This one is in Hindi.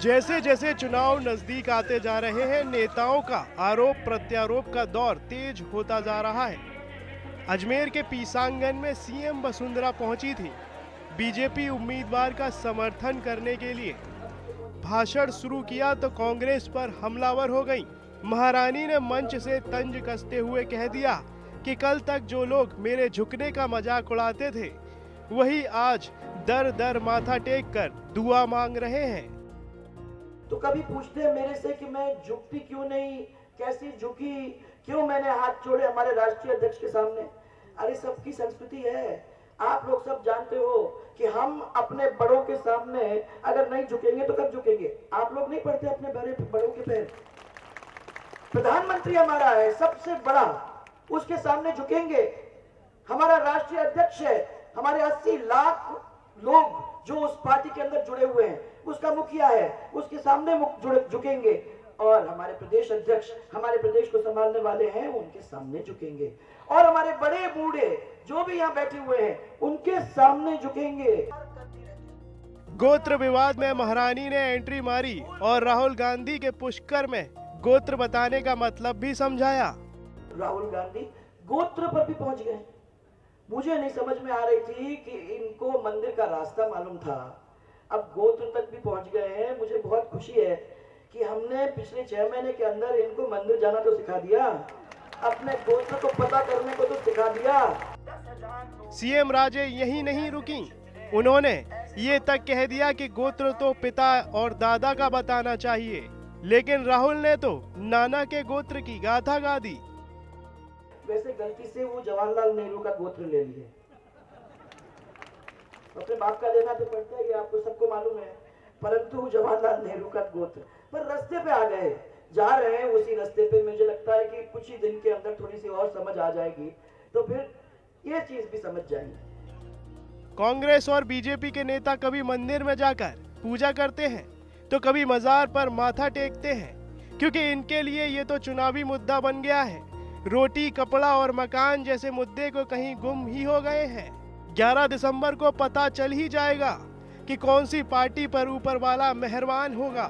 जैसे जैसे चुनाव नजदीक आते जा रहे हैं, नेताओं का आरोप प्रत्यारोप का दौर तेज होता जा रहा है। अजमेर के पीसांगन में सीएम वसुंधरा पहुंची थी बीजेपी उम्मीदवार का समर्थन करने के लिए। भाषण शुरू किया तो कांग्रेस पर हमलावर हो गई। महारानी ने मंच से तंज कसते हुए कह दिया कि कल तक जो लोग मेरे झुकने का मजाक उड़ाते थे, वही आज दर दर माथा टेक कर दुआ मांग रहे हैं। तो कभी पूछते हैं मेरे से कि मैं झुकती क्यों नहीं, कैसी झुकी, क्यों मैंने हाथ जोड़े हमारे राष्ट्रीय अध्यक्ष के सामने। अरे सबकी संस्कृति है, आप लोग सब जानते हो कि हम अपने बड़ों के सामने अगर नहीं झुकेंगे तो कब झुकेंगे। आप लोग नहीं पढ़ते अपने बड़ों के पैर। प्रधानमंत्री हमारा है सबसे बड़ा, उसके सामने झुकेंगे। हमारा राष्ट्रीय अध्यक्ष है, हमारे 80 लाख लोग जो उस पार्टी के अंदर जुड़े हुए हैं, उसका मुखिया है, उसके सामने झुकेंगे। और हमारे प्रदेश अध्यक्ष हमारे प्रदेश को संभालने वाले हैं, उनके सामने झुकेंगे। और हमारे बड़े बूढ़े जो भी यहाँ बैठे हुए हैं, उनके सामने झुकेंगे। गोत्र विवाद में महारानी ने एंट्री मारी और राहुल गांधी के पुष्कर में गोत्र बताने का मतलब भी समझाया। राहुल गांधी गोत्र पर भी पहुंच गए। मुझे नहीं समझ में आ रही थी कि इनको मंदिर का रास्ता मालूम था, अब गोत्र तक भी पहुंच गए हैं। मुझे बहुत खुशी है कि हमने पिछले 6 महीने के अंदर इनको मंदिर जाना तो सिखा दिया, अपने गोत्र को पता करने को तो सिखा दिया। सीएम राजे यही नहीं रुकी, उन्होंने ये तक कह दिया कि गोत्र तो पिता और दादा का बताना चाहिए, लेकिन राहुल ने तो नाना के गोत्र की गाथा गा दी। वैसे गलती से वो जवाहरलाल नेहरू का गोत्र ले लिए, अपने बाप का लेना तो पड़ता है, ये आपको सबको मालूम है, परंतु जवाहरलाल नेहरू का गोत्र पर रास्ते पे आ गए, जा रहे हैं उसी रास्ते पे। मुझे लगता है कि कुछ ही दिन के अंदर थोड़ी सी और समझ आ जाएगी, तो फिर ये चीज भी समझ जाएंगे। कांग्रेस और बीजेपी के नेता कभी मंदिर में जाकर पूजा करते हैं तो कभी मजार पर माथा टेकते हैं, क्योंकि इनके लिए ये तो चुनावी मुद्दा बन गया है। रोटी, कपड़ा और मकान जैसे मुद्दे को कहीं गुम ही हो गए हैं। 11 दिसंबर को पता चल ही जाएगा कि कौन सी पार्टी पर ऊपर वाला मेहरबान होगा।